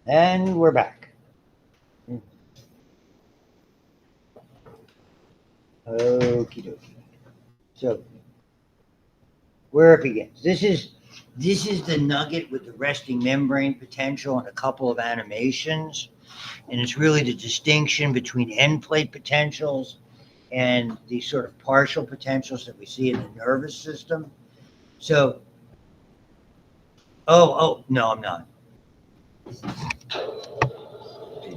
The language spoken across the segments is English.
And we're back. Okie dokie. So where it begins. This is the nugget with the resting membrane potential and a couple of animations. And it's really the distinction between end plate potentials and the sort of partial potentials that we see in the nervous system. So, no, I'm not.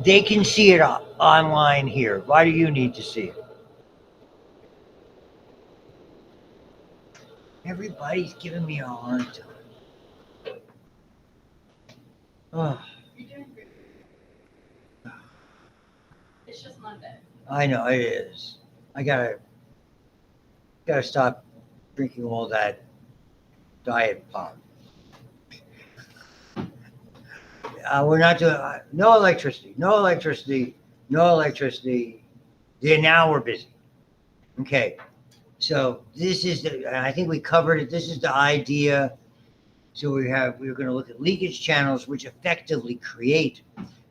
They can see it online here. Why do you need to see it? Everybody's giving me a hard time. Oh, You're doing great. It's just Monday. I know it is. I gotta stop drinking all that diet pop. We're not doing no electricity. Yeah, now we're busy. Okay, so this is I think we covered it. This is the idea. So we're going to look at leakage channels, which effectively create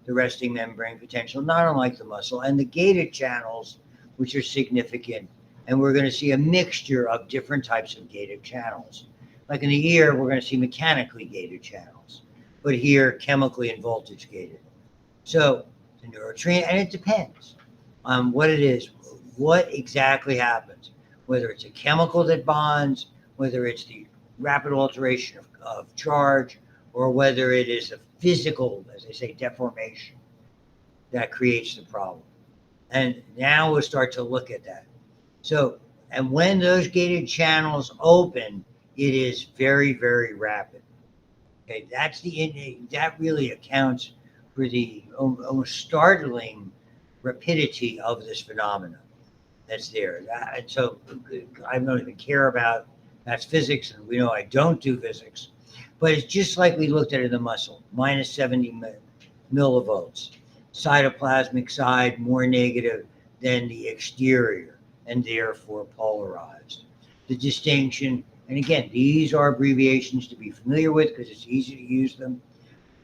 the resting membrane potential, not unlike the muscle, and the gated channels, which are significant. And we're going to see a mixture of different types of gated channels. Like in the ear, we're going to see mechanically gated channels, but here, chemically and voltage gated. So the neurotransmitter, and it depends on what it is, what exactly happens, whether it's a chemical that bonds, whether it's the rapid alteration of charge, or whether it is a physical, as they say, deformation that creates the problem. And now we'll start to look at that. So, and when those gated channels open, it is very, very rapid. Okay, that really accounts for the almost startling rapidity of this phenomenon that's there. And so I don't even care about that's physics, and we know I don't do physics, but it's just like we looked at it in the muscle, minus 70 millivolts. Cytoplasmic side more negative than the exterior, and therefore polarized. The distinction, and again, these are abbreviations to be familiar with because it's easy to use them,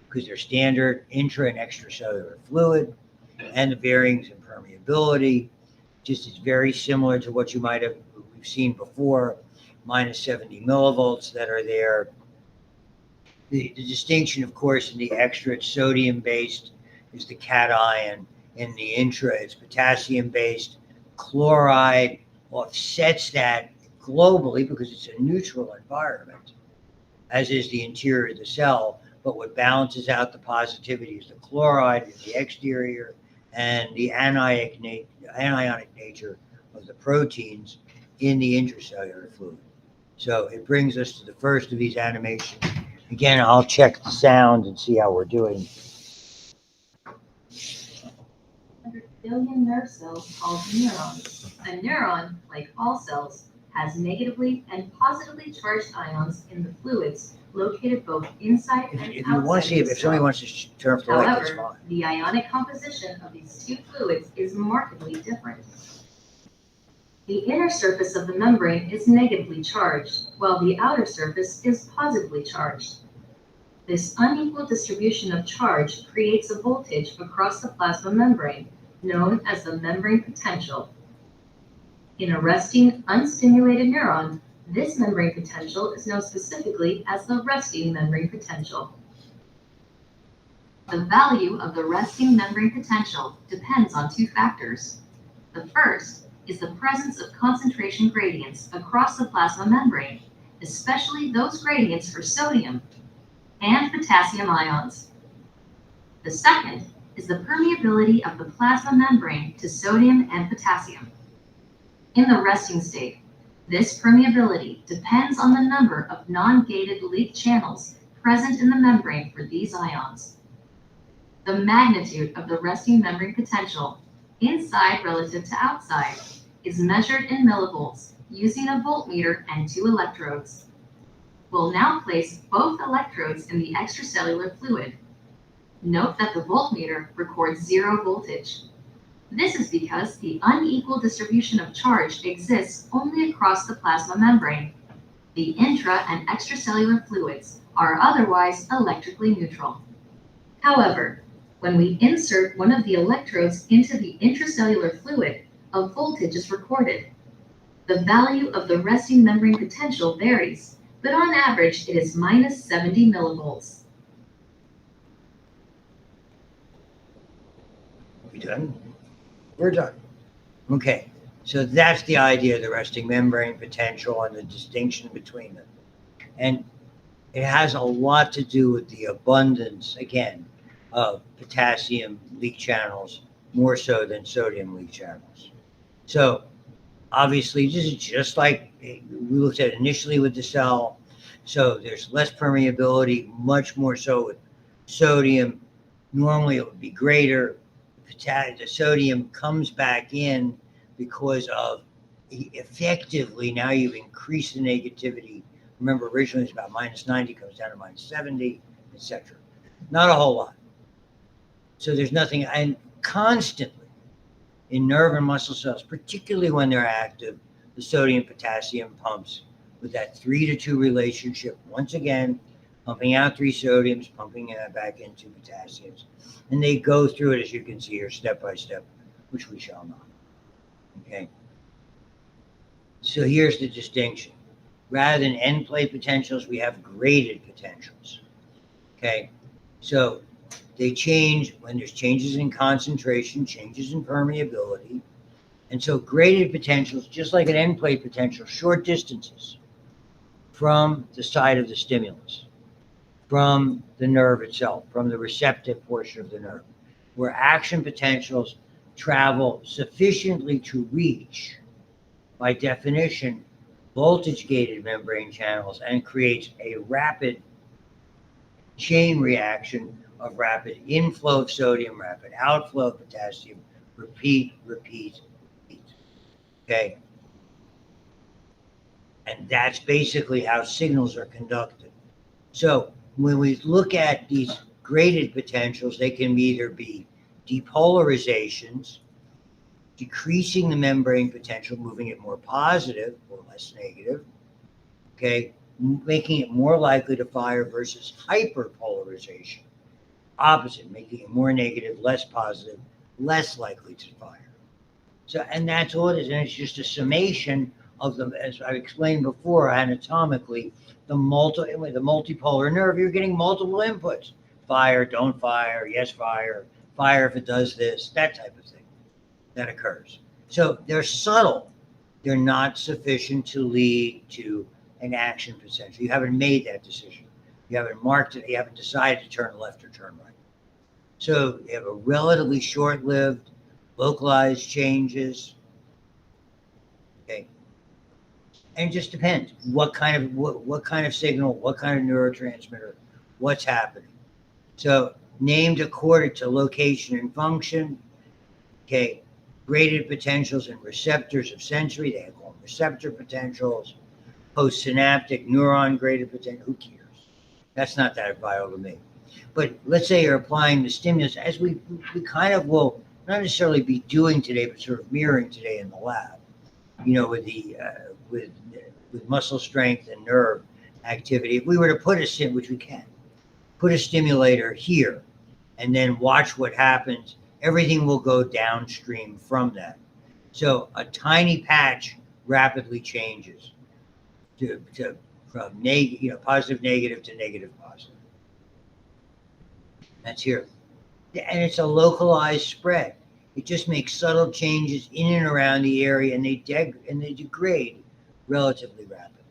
because they're standard intra and extracellular fluid, and the bearings and permeability. Just is very similar to what we've seen before, minus 70 millivolts that are there. The distinction, of course, in the extra, it's sodium-based, is the cation. In the intra, it's potassium-based. Chloride offsets that globally because it's a neutral environment, as is the interior of the cell. But what balances out the positivity is the chloride in the exterior and the anionic nature of the proteins in the intracellular fluid. So it brings us to the first of these animations. Again, I'll check the sound and see how we're doing. 100 billion nerve cells called neurons. A neuron, like all cells, has negatively and positively charged ions in the fluids located both inside and outside. If you want to see if somebody wants to turn off the light, that's fine. However, the ionic composition of these two fluids is markedly different. The inner surface of the membrane is negatively charged, while the outer surface is positively charged. This unequal distribution of charge creates a voltage across the plasma membrane, known as the membrane potential. In a resting, unstimulated neuron, this membrane potential is known specifically as the resting membrane potential. The value of the resting membrane potential depends on two factors. The first is the presence of concentration gradients across the plasma membrane, especially those gradients for sodium and potassium ions. The second is the permeability of the plasma membrane to sodium and potassium. In the resting state, this permeability depends on the number of non-gated leak channels present in the membrane for these ions. The magnitude of the resting membrane potential, inside relative to outside, is measured in millivolts using a voltmeter and two electrodes. We'll now place both electrodes in the extracellular fluid. Note that the voltmeter records 0 voltage. This is because the unequal distribution of charge exists only across the plasma membrane. The intra and extracellular fluids are otherwise electrically neutral. However, When we insert one of the electrodes into the intracellular fluid, a voltage is recorded. The value of the resting membrane potential varies, but on average it is minus 70 millivolts. We done? We're done. Okay, so that's the idea of the resting membrane potential and the distinction between them. And it has a lot to do with the abundance, again, of potassium leak channels, more so than sodium leak channels. So obviously, this is just like we looked at initially with the cell. So there's less permeability, much more so with sodium. Normally it would be greater. The sodium comes back in because of effectively now you've increased the negativity. Remember, originally it's about minus 90, comes down to minus 70, etc. Not a whole lot. So there's nothing, and constantly in nerve and muscle cells, particularly when they're active, the sodium potassium pumps with that 3-to-2 relationship. Once again, pumping out 3 sodiums, pumping it back in 2 potassiums. And they go through it, as you can see here, step by step, which we shall not. Okay. So here's the distinction. Rather than end plate potentials, we have graded potentials. Okay. So they change when there's changes in concentration, changes in permeability. And so graded potentials, just like an end plate potential, short distances from the site of the stimulus, from the nerve itself, from the receptive portion of the nerve, where action potentials travel sufficiently to reach, by definition, voltage-gated membrane channels and creates a rapid chain reaction of rapid inflow of sodium, rapid outflow of potassium, repeat, repeat, repeat. Okay? And that's basically how signals are conducted. So when we look at these graded potentials, they can either be depolarizations, decreasing the membrane potential, moving it more positive or less negative, okay, making it more likely to fire, versus hyperpolarization, opposite, making it more negative, less positive, less likely to fire. So, and that's all it is, and it's just a summation of them, as I explained before, anatomically, the multipolar nerve, you're getting multiple inputs. Fire, don't fire, yes, fire if it does this, that type of thing that occurs. So they're subtle. They're not sufficient to lead to an action potential. You haven't made that decision. You haven't marked it. You haven't decided to turn left or turn right. So you have a relatively short-lived, localized changes. Okay. And it just depends what kind of signal, what kind of neurotransmitter, what's happening. So named according to location and function. Okay, graded potentials and receptors of sensory, they call them receptor potentials. Postsynaptic neuron graded potential, who cares? That's not that vital to me. But let's say you're applying the stimulus, as we kind of will not necessarily be doing today, but sort of mirroring today in the lab. You know, with the with muscle strength and nerve activity. If we were to put which we can, put a stimulator here, and then watch what happens, everything will go downstream from that. So a tiny patch rapidly changes from positive negative to negative positive. That's here. And it's a localized spread. It just makes subtle changes in and around the area, and they degrade relatively rapidly.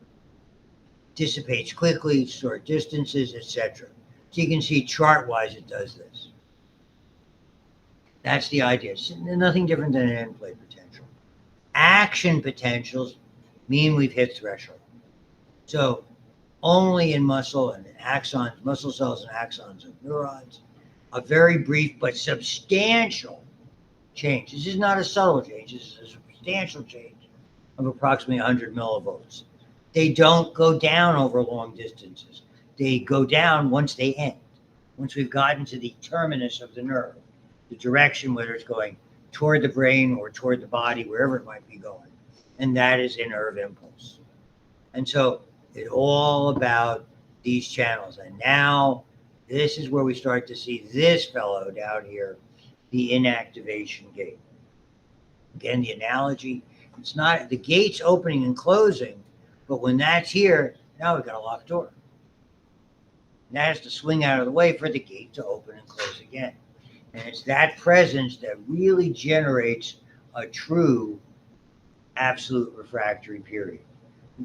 Dissipates quickly, short distances, etc. So you can see chart-wise it does this. That's the idea. It's nothing different than an end plate potential. Action potentials mean we've hit threshold. So only in muscle and axons, muscle cells and axons of neurons, a very brief but substantial change. This is not a subtle change. This is a substantial change of approximately 100 millivolts. They don't go down over long distances. They go down once they end, once we've gotten to the terminus of the nerve, the direction, whether it's going toward the brain or toward the body, wherever it might be going. And that is a nerve impulse. And so it's all about these channels. And now This is where we start to see this fellow down here, the inactivation gate. Again, the analogy, it's not the gates opening and closing, but when that's here, now we've got a locked door. And that has to swing out of the way for the gate to open and close again. And it's that presence that really generates a true absolute refractory period.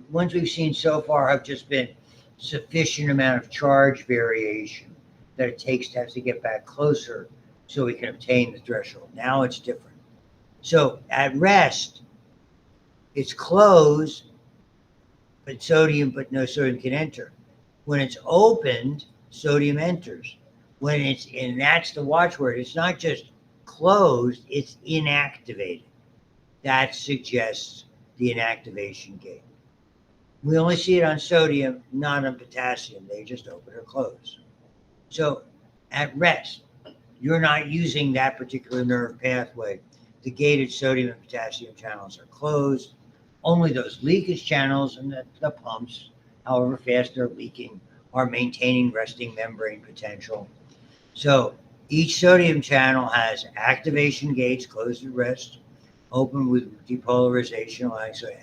Ones we've seen so far have just been sufficient amount of charge variation that it takes to have to get back closer so we can obtain the threshold. Now it's different. So at rest, it's closed, but no sodium can enter. When it's opened, sodium enters. When it's, and that's the watchword, it's not just closed, it's inactivated. That suggests the inactivation gate. We only see it on sodium, not on potassium. They just open or close. So at rest, you're not using that particular nerve pathway. The gated sodium and potassium channels are closed. Only those leakage channels and the pumps, however fast they're leaking, are maintaining resting membrane potential. So each sodium channel has activation gates closed at rest, open with depolarization,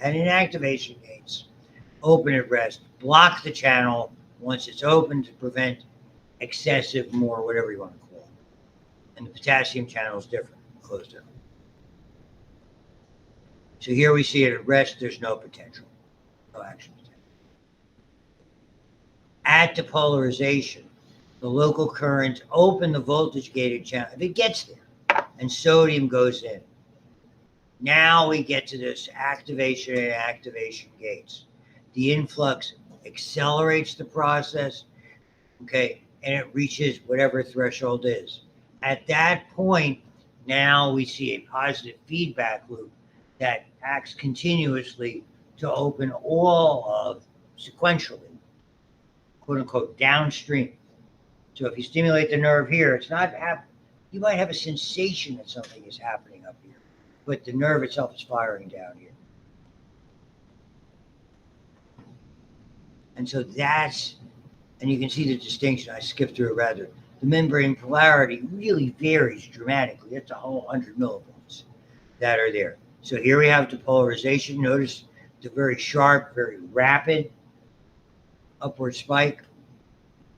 and inactivation gates open at rest, block the channel once it's open to prevent excessive more, whatever you want to call it. And the potassium channel is different, closed down. So here we see it at rest, there's no potential, no action potential. At depolarization, the local currents open the voltage gated channel, if it gets there, and sodium goes in. Now we get to this activation and activation gates. The influx accelerates the process, okay, and it reaches whatever threshold is. At that point, now we see a positive feedback loop that acts continuously to open all of, sequentially, quote unquote, downstream. So if you stimulate the nerve here, it's not you might have a sensation that something is happening up here, but the nerve itself is firing down here. And so that's, and you can see the distinction. I skipped through it rather. The membrane polarity really varies dramatically. That's a whole 100 millivolts that are there. So here we have depolarization. Notice the very sharp, very rapid upward spike.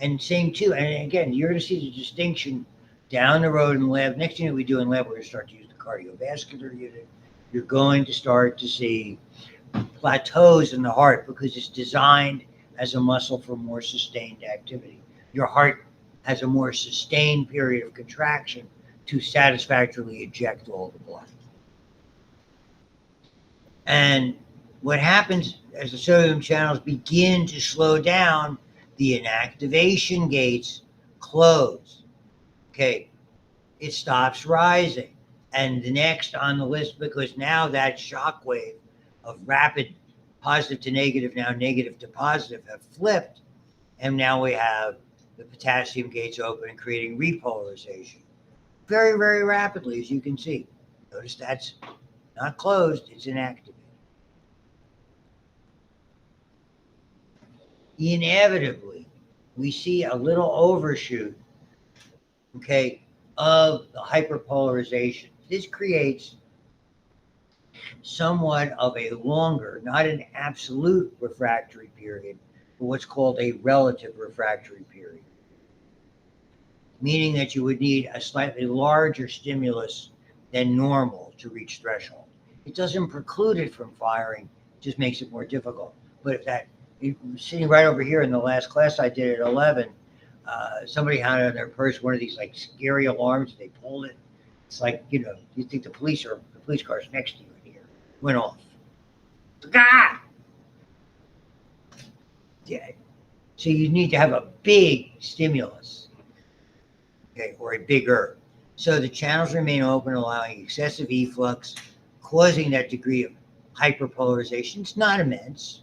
And same too. And again, you're going to see the distinction down the road in the lab. Next thing that we do in lab, we're going to start to use the cardiovascular unit. You're going to start to see plateaus in the heart because it's designed as a muscle for more sustained activity. Your heart has a more sustained period of contraction to satisfactorily eject all the blood. And what happens as the sodium channels begin to slow down, the inactivation gates close. Okay, it stops rising. And the next on the list, because now that shock wave of rapid positive to negative, now negative to positive, have flipped. And now we have the potassium gates open and creating repolarization very, very rapidly, as you can see. Notice that's not closed, it's inactivated. Inevitably, we see a little overshoot, okay, of the hyperpolarization. This creates somewhat of a longer, not an absolute refractory period, but what's called a relative refractory period, meaning that you would need a slightly larger stimulus than normal to reach threshold. It doesn't preclude it from firing, it just makes it more difficult. But if that, sitting right over here in the last class I did at 11, somebody had on their purse one of these like scary alarms. They pulled it. It's like, you think the police car's next to you in here. Went off. Ah! Yeah. So you need to have a big stimulus, okay, or a bigger. So the channels remain open, allowing excessive efflux, causing that degree of hyperpolarization. It's not immense.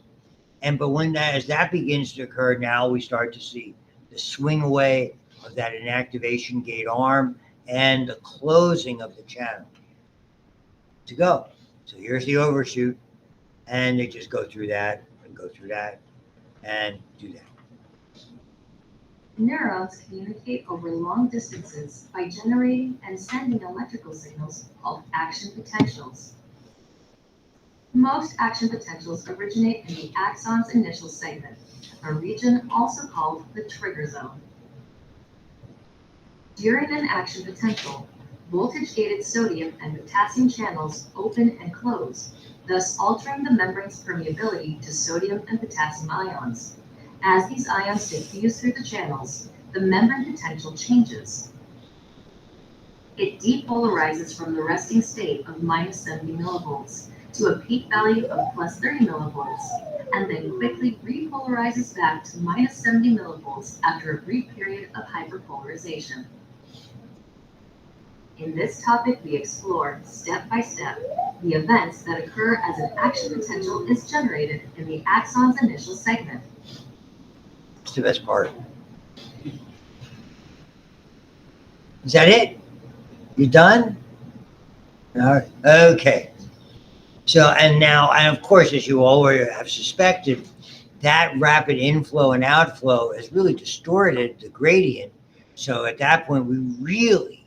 But as that begins to occur, now we start to see the swing away of that inactivation gate arm and the closing of the channel to go. So here's the overshoot, and they just go through that and go through that and do that. Neurons communicate over long distances by generating and sending electrical signals called action potentials. Most action potentials originate in the axon's initial segment, a region also called the trigger zone. During an action potential, voltage-gated sodium and potassium channels open and close, thus altering the membrane's permeability to sodium and potassium ions. As these ions diffuse through the channels, the membrane potential changes. It depolarizes from the resting state of minus 70 millivolts to a peak value of plus 30 millivolts, and then quickly repolarizes back to minus 70 millivolts after a brief period of hyperpolarization. In this topic, we explore, step by step, the events that occur as an action potential is generated in the axon's initial segment. It's the best part. Is that it? You done? All right. Okay. So, and now, and of course, as you already have suspected, that rapid inflow and outflow has really distorted the gradient. So at that point, we really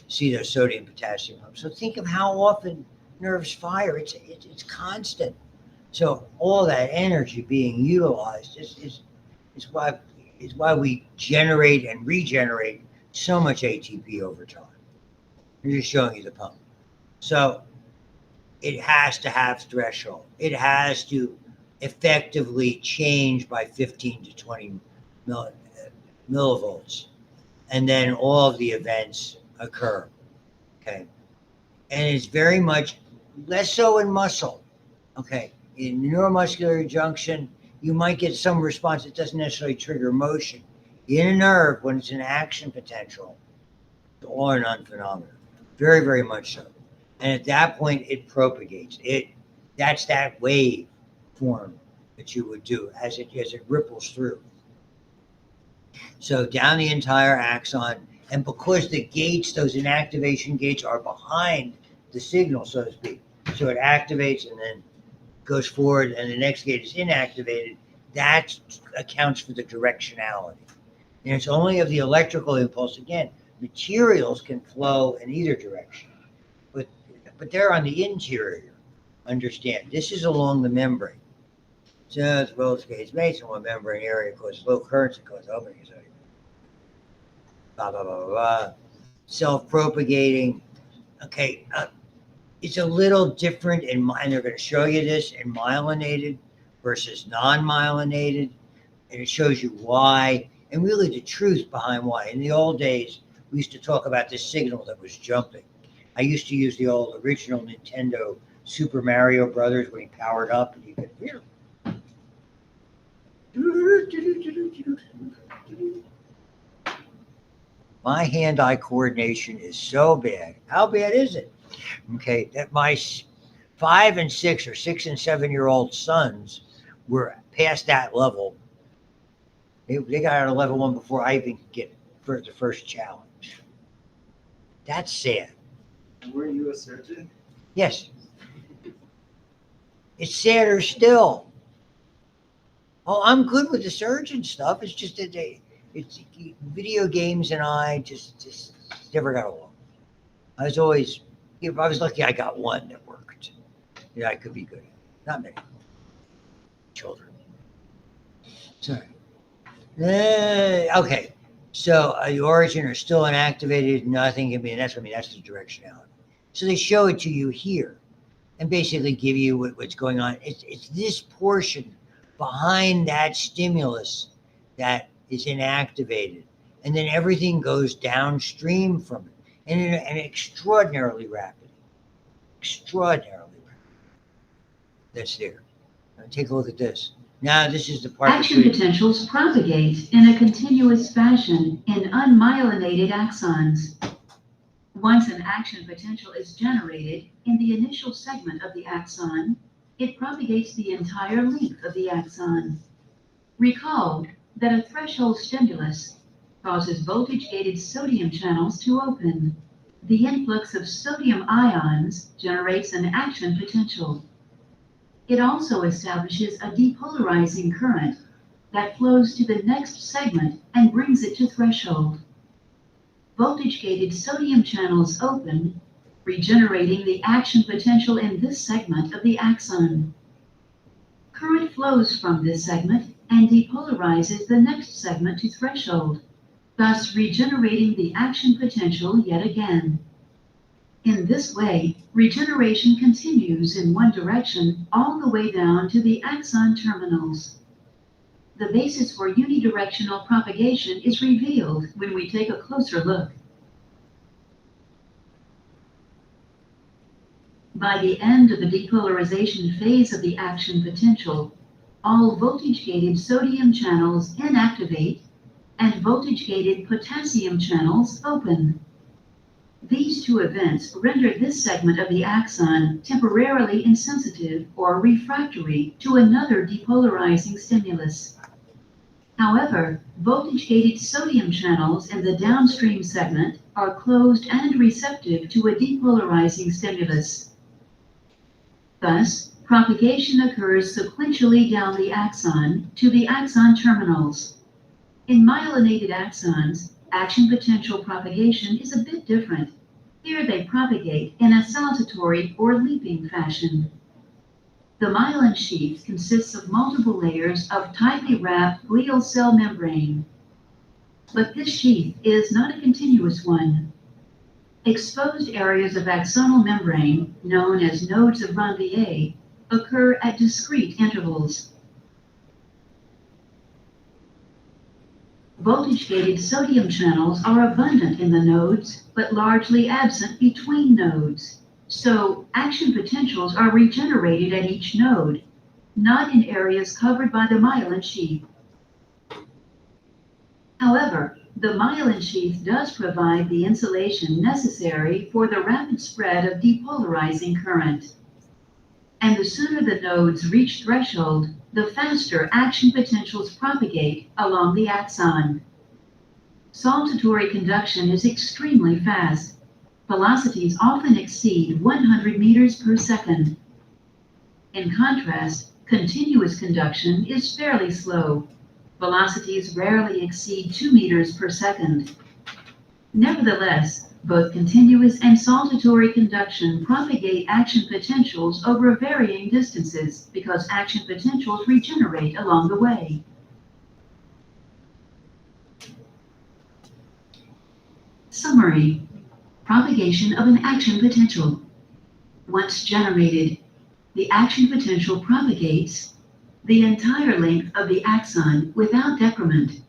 see those sodium potassium pumps. So think of how often nerves fire. It's constant. So all that energy being utilized is why we generate and regenerate so much ATP over time. I'm just showing you the pump. So it has to have threshold. It has to effectively change by 15 to 20 millivolts. And then all of the events occur. Okay. And it's very much less so in muscle. Okay. In neuromuscular junction, you might get some response that doesn't necessarily trigger motion. In a nerve, when it's an action potential, it's all or none phenomenon. Very, very much so. And at that point, it propagates. That's that wave form that you would do as it ripples through. So down the entire axon, and because the gates, those inactivation gates, are behind the signal, so to speak, so it activates and then goes forward, and the next gate is inactivated. That accounts for the directionality. And it's only of the electrical impulse. Again, materials can flow in either direction, but they're on the interior. Understand, this is along the membrane. So it's both gates mates in one membrane area causes low currents, it causes openings. Blah, blah, blah, blah, blah. Self-propagating. Okay, it's a little different and they're going to show you this in myelinated versus non-myelinated, and it shows you why, and really the truth behind why. In the old days, we used to talk about this signal that was jumping. I used to use the old original Nintendo Super Mario Brothers when he powered up, and you could hear. My hand-eye coordination is so bad. How bad is it? Okay, that my 5 and 6 or 6 and 7-year-old sons were past that level. They got out of level 1 before I even could get for the first challenge. That's sad. Were you a surgeon? Yes. It's sadder still. Oh, I'm good with the surgeon stuff. It's just that it's video games and I just never got along. I was always, if I was lucky, I got one that worked. Yeah, I could be good. Not many children. Sorry. Okay. So the origin are still inactivated. Nothing can be, and that's what I mean. That's the directionality. So they show it to you here, and basically give you what's going on. It's this portion behind that stimulus that is inactivated, and then everything goes downstream from it, and extraordinarily rapid. That's there. Now take a look at this. Now this is the part. Action potentials propagate in a continuous fashion in unmyelinated axons. Once an action potential is generated in the initial segment of the axon, it propagates the entire length of the axon. Recall that a threshold stimulus causes voltage-gated sodium channels to open. The influx of sodium ions generates an action potential. It also establishes a depolarizing current, that flows to the next segment and brings it to threshold. Voltage-gated sodium channels open, regenerating the action potential in this segment of the axon. Current flows from this segment and depolarizes the next segment to threshold, thus regenerating the action potential yet again. In this way, regeneration continues in one direction all the way down to the axon terminals. The basis for unidirectional propagation is revealed when we take a closer look. By the end of the depolarization phase of the action potential, all voltage-gated sodium channels inactivate and voltage-gated potassium channels open. These two events render this segment of the axon temporarily insensitive or refractory to another depolarizing stimulus. However, voltage-gated sodium channels in the downstream segment are closed and receptive to a depolarizing stimulus. Thus, propagation occurs sequentially down the axon to the axon terminals. In myelinated axons, action potential propagation is a bit different. Here they propagate in a saltatory or leaping fashion. The myelin sheath consists of multiple layers of tightly wrapped glial cell membrane. But this sheath is not a continuous one. Exposed areas of axonal membrane, known as nodes of Ranvier, occur at discrete intervals. Voltage-gated sodium channels are abundant in the nodes, but largely absent between nodes. So, action potentials are regenerated at each node, not in areas covered by the myelin sheath. However, the myelin sheath does provide the insulation necessary for the rapid spread of depolarizing current. And the sooner the nodes reach threshold, the faster action potentials propagate along the axon. Saltatory conduction is extremely fast. Velocities often exceed 100 meters per second. In contrast, continuous conduction is fairly slow. Velocities rarely exceed 2 meters per second. Nevertheless, both continuous and saltatory conduction propagate action potentials over varying distances because action potentials regenerate along the way. Summary: propagation of an action potential. Once generated, the action potential propagates the entire length of the axon without decrement.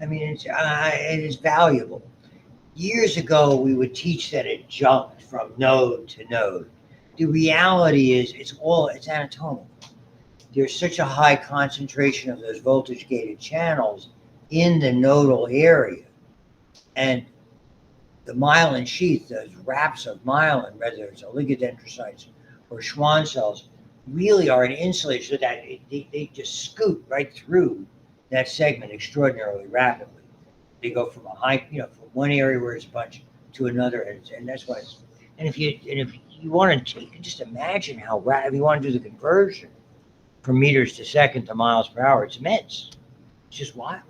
I mean, it is valuable. Years ago, we would teach that it jumped from node to node. The reality is it's anatomical. There's such a high concentration of those voltage-gated channels in the nodal area. And the myelin sheath, those wraps of myelin, whether it's oligodendrocytes or Schwann cells, really are an insulator so that they just scoot right through that segment extraordinarily rapidly. They go from from one area where it's a bunch to another, and that's why. And if you want to, you can just imagine how if you want to do the conversion from meters to second to miles per hour, it's immense. It's just wild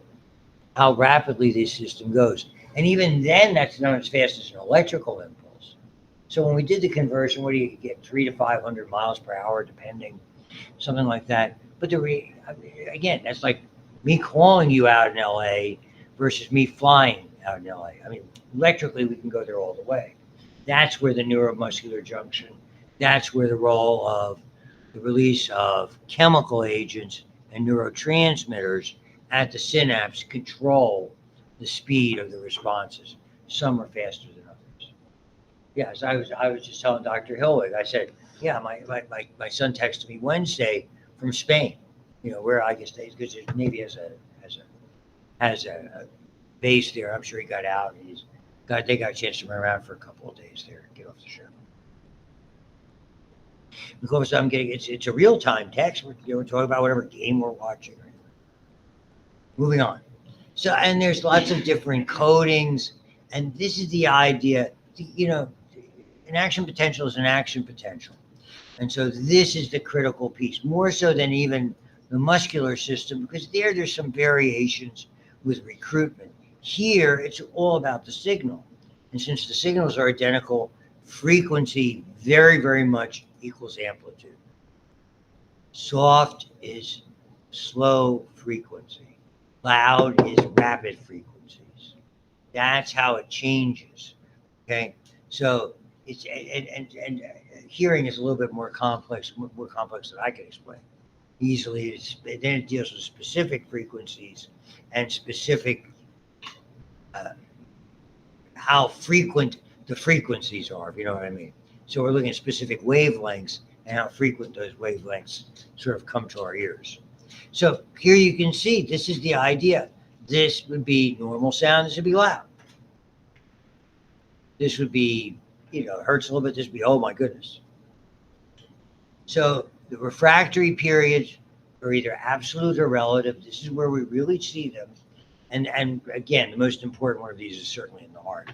how rapidly this system goes. And even then, that's not as fast as an electrical impulse. So when we did the conversion, what do you get? 300 to 500 miles per hour, depending, something like that. But again, that's like me calling you out in LA versus me flying out in LA. I mean, electrically, we can go there all the way. That's where the neuromuscular junction, that's where the role of the release of chemical agents and neurotransmitters at the synapse control the speed of the responses. Some are faster than others. Yes, I was just telling Dr. Hilwig, I said, yeah, my son texted me Wednesday from Spain, where I guess because the Navy has a base there. I'm sure he got out. They got a chance to run around for a couple of days there, get off the ship. Of course, I'm getting it's a real time text. We're talking about whatever game we're watching. Moving on. So, and there's lots of different codings, and this is the idea. An action potential is an action potential. And so this is the critical piece, more so than even the muscular system, because there's some variations with recruitment. Here, it's all about the signal. And since the signals are identical, frequency very, very much equals amplitude. Soft is slow frequency. Loud is rapid frequencies. That's how it changes. Okay. So it's, and hearing is a little bit more complex than I can explain easily. Then it deals with specific frequencies and specific, how frequent the frequencies are, if you know what I mean. So we're looking at specific wavelengths and how frequent those wavelengths sort of come to our ears. So here you can see, this is the idea. This would be normal sound. This would be loud. This would be, it hurts a little bit. This would be, oh my goodness. So the refractory periods are either absolute or relative. This is where we really see them. And again, the most important one of these is certainly in the heart.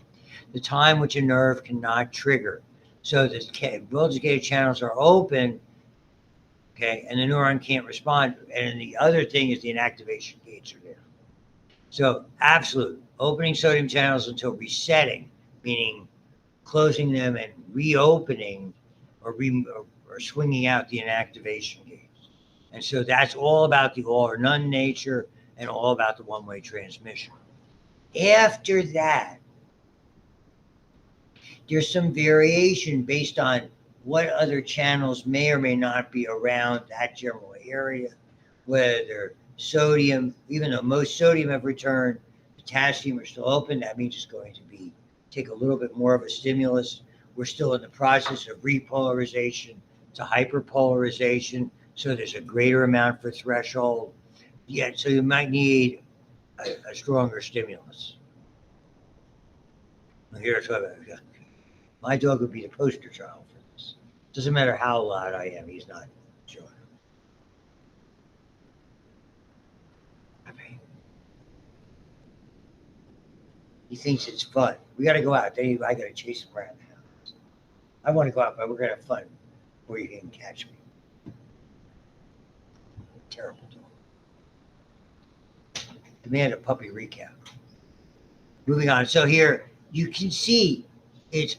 The time which a nerve cannot trigger. So the voltage gated channels are open, okay, and the neuron can't respond. And the other thing is the inactivation gates are there. So absolute, opening sodium channels until resetting, meaning closing them and reopening or swinging out the inactivation gates. And so that's all about the all or none nature and all about the one-way transmission. After that, there's some variation based on what other channels may or may not be around that general area, whether sodium, even though most sodium have returned, potassium are still open. That means it's going to take a little bit more of a stimulus. We're still in the process of repolarization to hyperpolarization, so there's a greater amount for threshold. Yeah, so you might need a stronger stimulus. Here's what my dog would be the poster child for this. Doesn't matter how loud I am, he's not sure. He thinks it's fun. We got to go out. Then I got to chase him around the house. I want to go out, but we're going to have fun before you can catch me. Terrible dog. Demand a puppy recap. Moving on. So here you can see it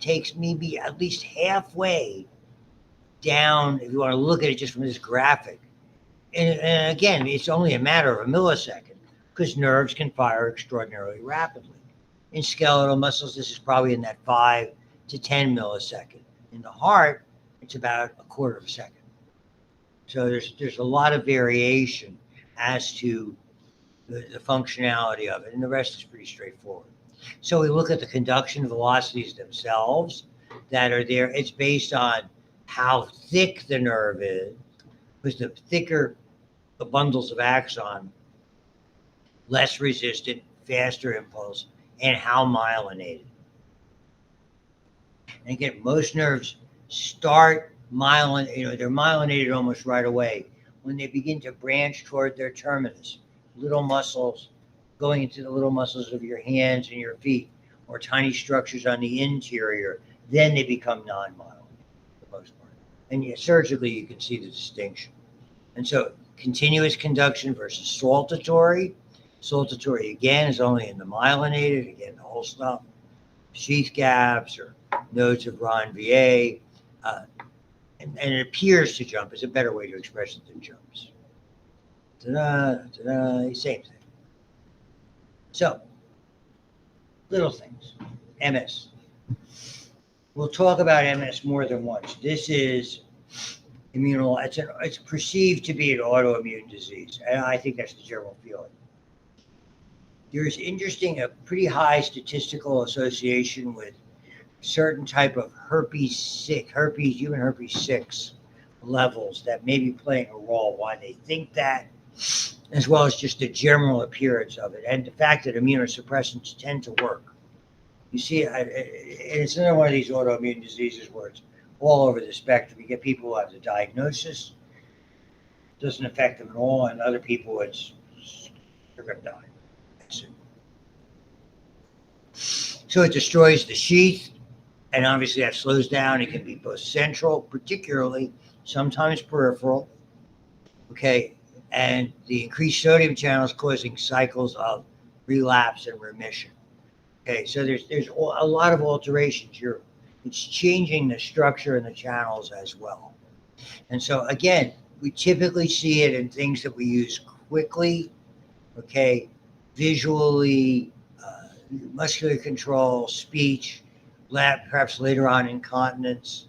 takes maybe at least halfway down if you want to look at it just from this graphic. And again, it's only a matter of a millisecond because nerves can fire extraordinarily rapidly. In skeletal muscles, this is probably in that 5 to 10 millisecond. In the heart, it's about a quarter of a second. So there's a lot of variation as to the functionality of it, and the rest is pretty straightforward. So we look at the conduction velocities themselves that are there. It's based on how thick the nerve is, because the thicker the bundles of axon, less resistant, faster impulse, and how myelinated. And again, most nerves start they're myelinated almost right away when they begin to branch toward their terminus. Little muscles going into the little muscles of your hands and your feet, or tiny structures on the interior, then they become non-myelinated for the most part. And yet, surgically, you can see the distinction. And so continuous conduction versus saltatory. Saltatory, again, is only in the myelinated, again, the whole stuff. Sheath gaps or nodes of Ranvier. And it appears to jump is a better way to express it than jumps. Same thing. So, little things. MS. We'll talk about MS more than once. This is it's perceived to be an autoimmune disease, and I think that's the general feeling. There's a pretty high statistical association with certain type of human herpes 6 levels that may be playing a role, why they think that, as well as just the general appearance of it, and the fact that immunosuppressants tend to work. You see, it's another one of these autoimmune diseases where it's all over the spectrum. You get people who have the diagnosis, doesn't affect them at all, and other people, they're going to die. That's it. So it destroys the sheath, And obviously that slows down. It can be both central, particularly, sometimes peripheral. Okay. And the increased sodium channels causing cycles of relapse and remission. Okay. So there's a lot of alterations. It's changing the structure and the channels as well. And so again, we typically see it in things that we use quickly, okay, visually, muscular control, speech, perhaps later on incontinence.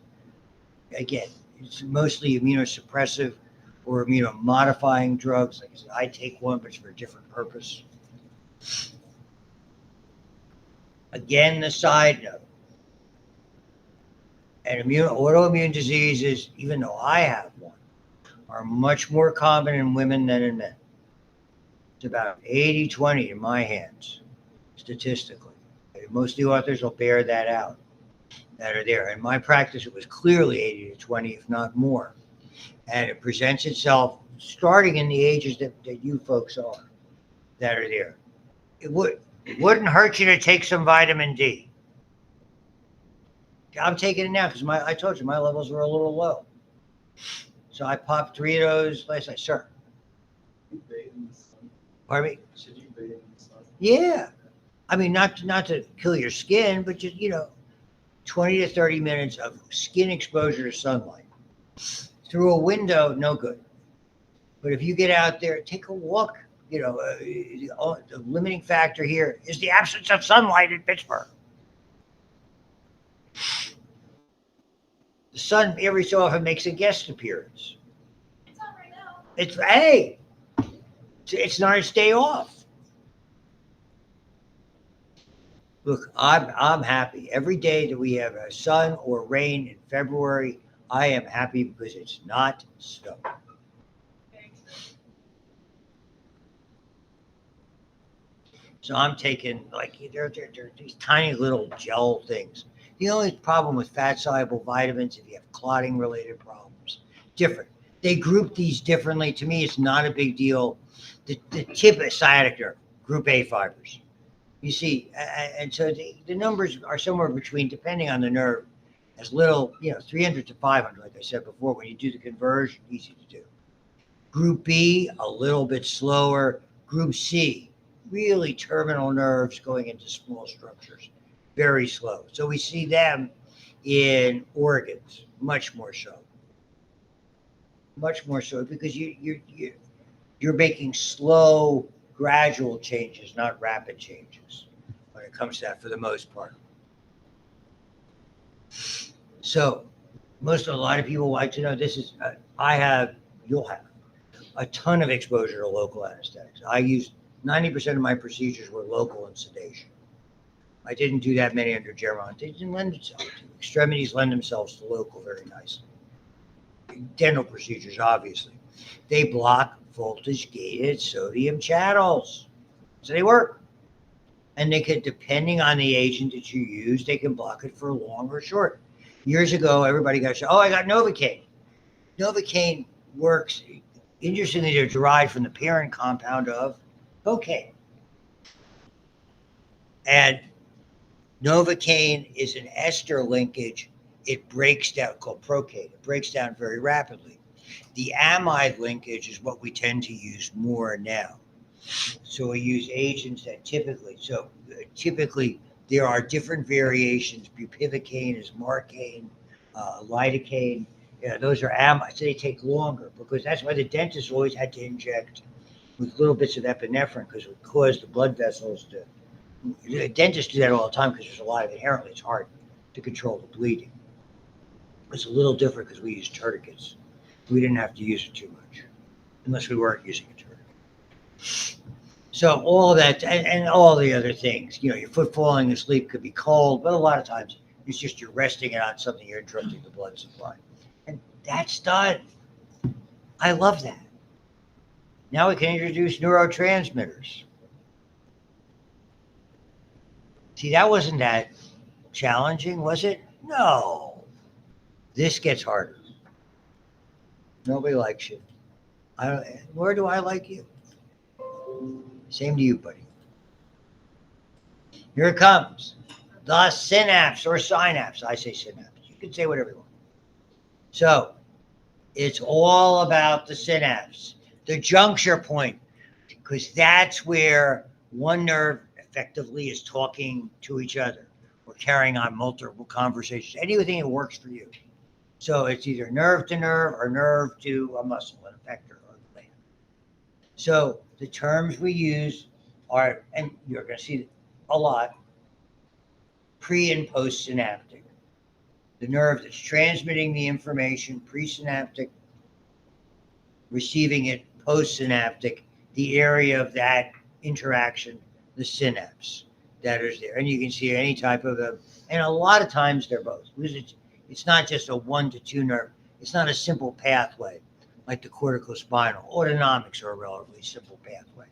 Again, it's mostly immunosuppressive or immunomodifying drugs. Like I said, I take one, but it's for a different purpose. Again, the side note. And autoimmune diseases, even though I have one, are much more common in women than in men. It's about 80-20 in my hands, statistically. Most of the authors will bear that out, that are there. In my practice, it was clearly 80-20, if not more. And it presents itself starting in the ages that you folks are, that are there. It wouldn't hurt you to take some vitamin D. I'm taking it now because I told you my levels were a little low. So I popped 3 of those last night. Sir, You bathe in the sun. pardon me? Should you bathe in the sun? Yeah. I mean, not to kill your skin, but just, 20 to 30 minutes of skin exposure to sunlight. Through a window, no good. But if you get out there, take a walk. The limiting factor here is the absence of sunlight in Pittsburgh. The sun every so often makes a guest appearance. It's on right now. It's not its day off. Look, I'm happy. Every day that we have a sun or rain in February, I am happy because it's not snow. So I'm taking they're these tiny little gel things. The only problem with fat soluble vitamins, if you have clotting related problems, different. They group these differently. To me, it's not a big deal. The tip is sciatic nerve, group A fibers. You see, and so the numbers are somewhere between, depending on the nerve, as little, 300 to 500, like I said before. When you do the conversion, easy to do. Group B, a little bit slower. Group C, really terminal nerves going into small structures, very slow. So we see them in organs, much more so because you're making slow, gradual changes, not rapid changes when it comes to that for the most part. So a lot of people like to know this is, you'll have a ton of exposure to local anesthetics. I used 90% of my procedures were local and sedation. I didn't do that many under general. They didn't lend themselves to. Extremities lend themselves to local very nicely. Dental procedures, obviously. They block voltage-gated sodium channels. So they work. And they could, depending on the agent that you use, they can block it for long or short. Years ago, everybody got, I got Novocaine. Novocaine works. Interestingly, they're derived from the parent compound of cocaine. And Novocaine is an ester linkage. It breaks down, called Procaine. It breaks down very rapidly. The amide linkage is what we tend to use more now. So we use agents that typically there are different variations. Bupivacaine is marcaine, lidocaine. Those are amides. So they take longer because that's why the dentist always had to inject with little bits of epinephrine because it would cause the blood vessels to. The dentists do that all the time because there's a lot of inherently it's hard to control the bleeding. It's a little different because we use tourniquets. We didn't have to use it too much unless we weren't using a tourniquet. So all that and all the other things, your foot falling asleep could be cold, but a lot of times it's just you're resting it on something, you're interrupting the blood supply. And that's done. I love that. Now we can introduce neurotransmitters. See, that wasn't that challenging, was it? No. This gets harder. Nobody likes you. Nor do I like you. Same to you, buddy. Here it comes. the synapse or synapse. I say synapse. You can say whatever you want. So it's all about the synapse, the juncture point, because that's where one nerve effectively is talking to each other or carrying on multiple conversations, anything that works for you. So it's either nerve to nerve or nerve to a muscle, an effector or gland. So the terms we use are, and you're going to see a lot, pre and post synaptic. The nerve that's transmitting the information, presynaptic, receiving it, postsynaptic, the area of that interaction, the synapse that is there. And you can see any type of a, and a lot of times they're both, because it's not just a 1 to 2 nerve. It's not a simple pathway like the corticospinal. Autonomics are a relatively simple pathway.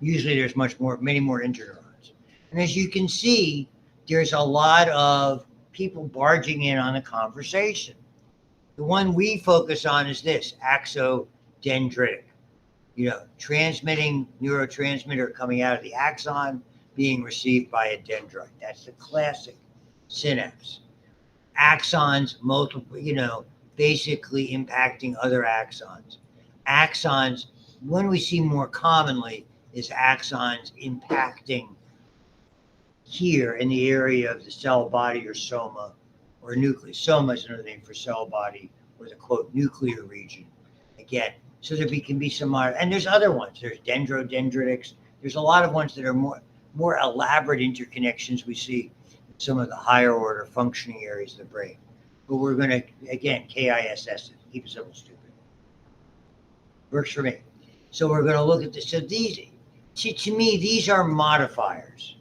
Usually there's many more interneurons. And as you can see, there's a lot of people barging in on a conversation. The one we focus on is this, axodendritic. Transmitting neurotransmitter coming out of the axon, being received by a dendrite. That's the classic synapse. Axons, multiple, basically impacting other axons. Axons, one we see more commonly is axons impacting here in the area of the cell body or soma or nucleus. Soma is another name for cell body or the quote nuclear region. Again, so there can be some more, and there's other ones. There's dendrodendritics. There's a lot of ones that are more elaborate interconnections we see in some of the higher order functioning areas of the brain. But we're going to, again, KISS it, keep it simple, stupid. Works for me. So we're going to look at this. So these, to me, these are modifiers.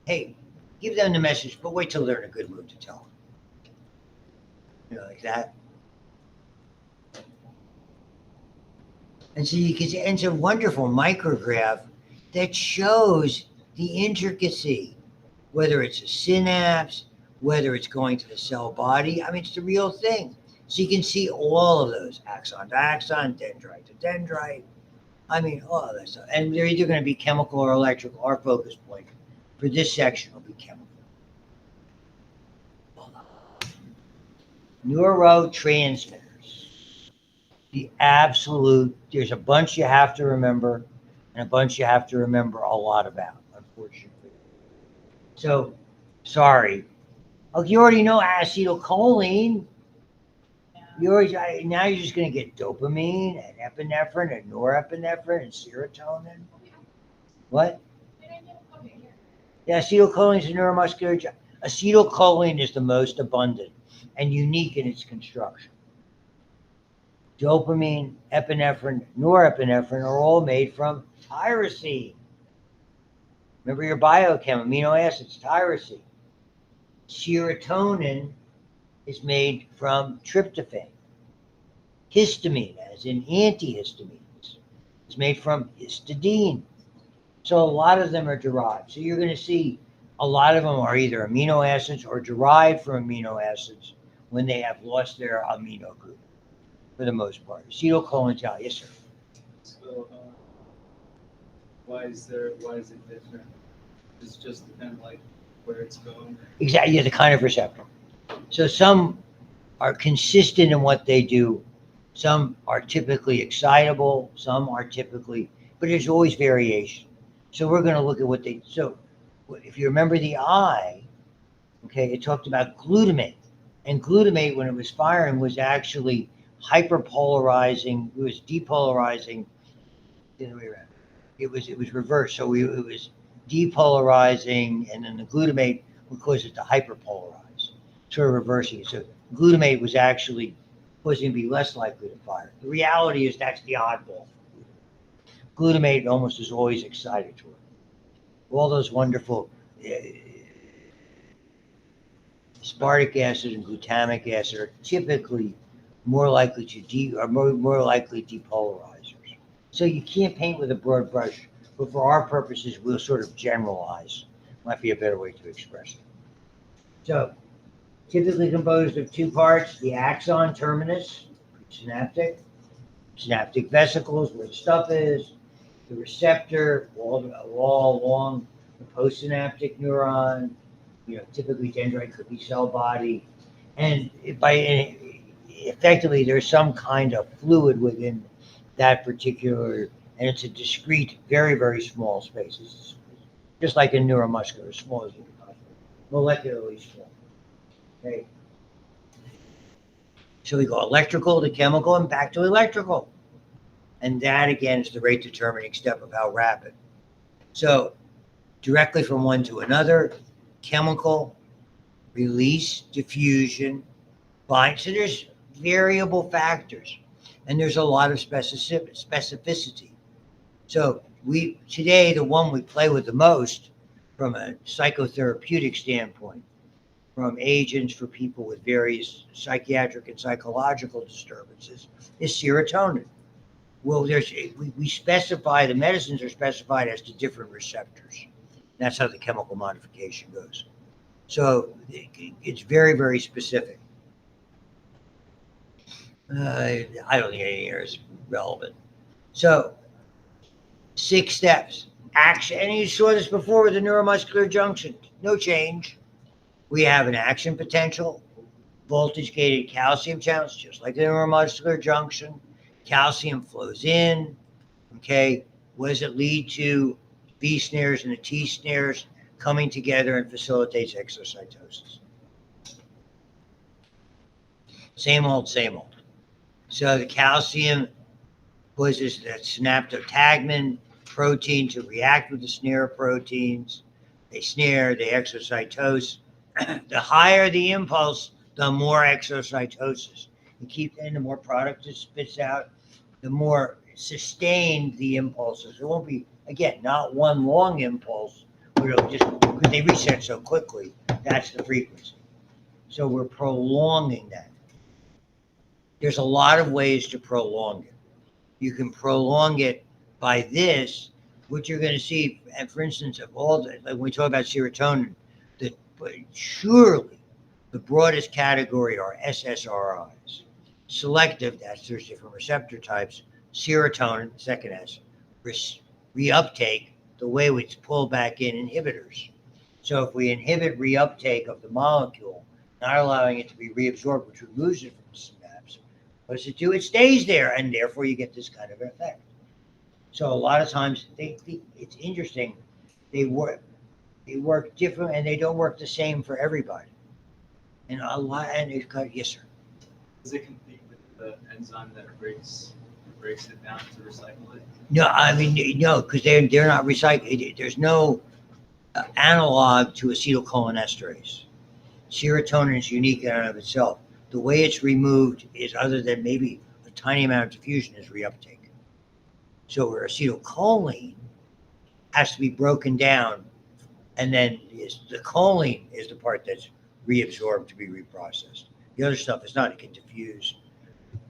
Hey, give them the message, but wait till they're in a good mood to tell them. Like that. And so you can see, and it's a wonderful micrograph that shows the intricacy, whether it's a synapse, whether it's going to the cell body. I mean, it's the real thing. So you can see all of those, axon to axon, dendrite to dendrite. I mean, all of that stuff. And they're either going to be chemical or electrical. Our focus point for this section will be chemical. Neurotransmitters. There's a bunch you have to remember and a bunch you have to remember a lot about, unfortunately. So, sorry. Oh, you already know acetylcholine. Now you're just going to get dopamine and epinephrine and norepinephrine and serotonin. What? Yeah, acetylcholine is a neuromuscular. Acetylcholine is the most abundant and unique in its construction. Dopamine, epinephrine, norepinephrine are all made from tyrosine. Remember your biochem, amino acids, tyrosine. Serotonin is made from tryptophan. Histamine, as in antihistamines, is made from histidine. So a lot of them are derived. So you're going to see a lot of them are either amino acids or derived from amino acids when they have lost their amino group, for the most part. Acetylcholine, yes, sir. So, why is it different? It's just depend like where it's going. Exactly, yeah, the kind of receptor. So some are consistent in what they do. Some are typically excitable. Some are typically, but there's always variation. So we're going to look at so if you remember the eye, okay, it talked about glutamate. And glutamate, when it was firing, was actually hyperpolarizing. It was depolarizing the other way around. It was reversed. So it was depolarizing, and then the glutamate would cause it to hyperpolarize, sort of reversing it. So glutamate was actually causing it to be less likely to fire. The reality is that's the oddball. Glutamate almost is always excitatory. All those wonderful aspartic acid and glutamic acid are typically more likely more likely depolarizers. So you can't paint with a broad brush, but for our purposes, we'll sort of generalize. Might be a better way to express it. So typically composed of two parts: the axon terminus, synaptic vesicles where the stuff is, the receptor all along the postsynaptic neuron, typically dendrite could be cell body. And effectively, there's some kind of fluid within that particular, and it's a discrete, very, very small space. It's just like in neuromuscular, as small as you can possibly, molecularly small. Okay. So we go electrical to chemical and back to electrical. And that, again, is the rate determining step of how rapid. So directly from one to another, chemical, release, diffusion, bind. So there's variable factors, and there's a lot of specificity. So today, the one we play with the most from a psychotherapeutic standpoint, from agents for people with various psychiatric and psychological disturbances, is serotonin. Well, we specify, the medicines are specified as to different receptors. That's how the chemical modification goes. So it's very, very specific. I don't think any here is relevant. So 6 steps. Action, and you saw this before with the neuromuscular junction. No change. We have an action potential, voltage-gated calcium channels, just like the neuromuscular junction. Calcium flows in. Okay, what does it lead to? B snares and the T snares coming together and facilitates exocytosis. Same old, same old. So the calcium causes that synaptotagmin protein to react with the snare proteins. They snare, they exocytose. The higher the impulse, the more exocytosis. And the more product it spits out, the more sustained the impulses. It won't be, again, not one long impulse, but it'll just, because they reset so quickly, that's the frequency. So we're prolonging that. There's a lot of ways to prolong it. You can prolong it by this, what you're going to see, and for instance, of all the, like when we talk about serotonin, surely the broadest category are SSRIs. Selective, there's different receptor types. Serotonin, second S, reuptake, the way it's pulled back in inhibitors. So if we inhibit reuptake of the molecule, not allowing it to be reabsorbed, which removes it from the synapse, what does it do? It stays there, and therefore you get this kind of effect. So a lot of times, it's interesting, they work different, and they don't work the same for everybody. And yes, sir. Does it compete with the enzyme that breaks it down to recycle it? No, I mean, no, because they're not recycled. There's no analog to acetylcholinesterase. Serotonin is unique in and of itself. The way it's removed is, other than maybe a tiny amount of diffusion, is reuptake. So where acetylcholine has to be broken down, and then the choline is the part that's reabsorbed to be reprocessed. The other stuff is not. It can diffuse.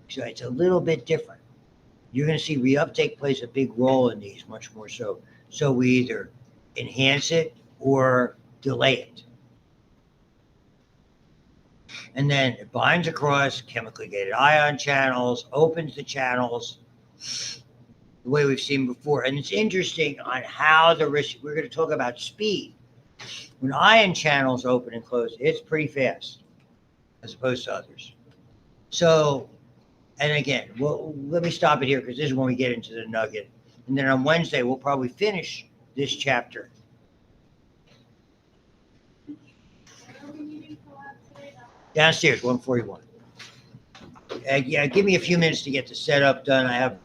So it's a little bit different. You're going to see reuptake plays a big role in these, much more so. So we either enhance it or delay it. And then it binds across chemically gated ion channels, opens the channels, the way we've seen before. And it's interesting on how we're going to talk about speed. When ion channels open and close, it's pretty fast as opposed to others. So, and again, let me stop it here, because this is when we get into the nugget. And then on Wednesday, we'll probably finish this chapter. Downstairs, 141. Yeah, give me a few minutes to get the setup done. I have